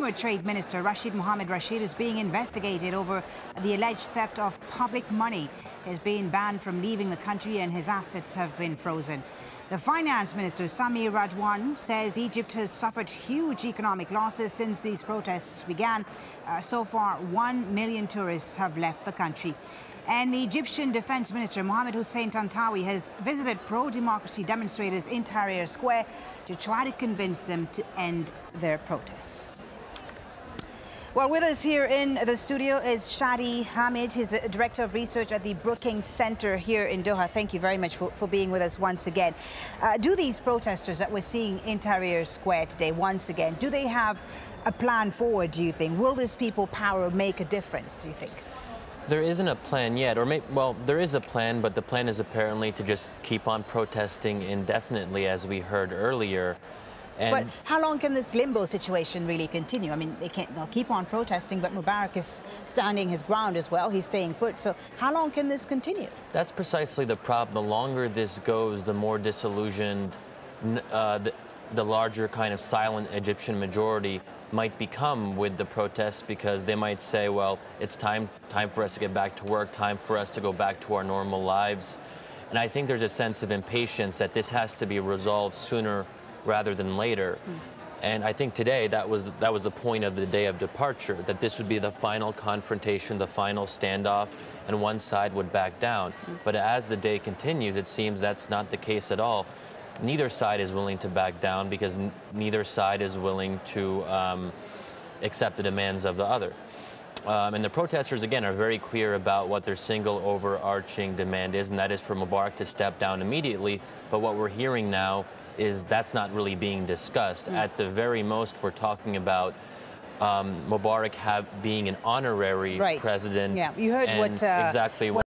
former Trade Minister Mohammed Rashid is being investigated over the alleged theft of public money. He has been banned from leaving the country and his assets have been frozen. The Finance Minister, Samir Radwan, says Egypt has suffered huge economic losses since these protests began. So far, 1 million tourists have left the country. And the Egyptian Defense Minister, Mohammed Hussein Tantawi, has visited pro-democracy demonstrators in Tahrir Square to try to convince them to end their protests. Well, with us here in the studio is Shadi Hamid. He's the Director of Research at the Brookings Center here in Doha. Thank you very much for being with us once again. Do these protesters that we're seeing in Tahrir Square today, once again, do they have a plan forward, do you think? Will this people power make a difference, do you think? There isn't a plan yet, well, there is a plan, but the plan is apparently to just keep on protesting indefinitely, as we heard earlier. But how long can this limbo situation really continue? I mean, they'll keep on protesting, but Mubarak is standing his ground as well. He's staying put. So how long can this continue? That's precisely the problem. The longer this goes, the more disillusioned the larger kind of silent Egyptian majority might become with the protests, because they might say, well, it's time for us to get back to work, time for us to go back to our normal lives. And I think there's a sense of impatience that this has to be resolved sooner rather than later. And I think today that was the point of the day of departure, that this would be the final confrontation, the final standoff, and one side would back down. But as the day continues, it seems that's not the case at all. Neither side is willing to back down, because neither side is willing to accept the demands of the other. And the protesters, again, are very clear about what their single overarching demand is, and that is for Mubarak to step down immediately. But what we're hearing now is that's not really being discussed. At the very most, we're talking about Mubarak being an honorary president. Yeah, you heard what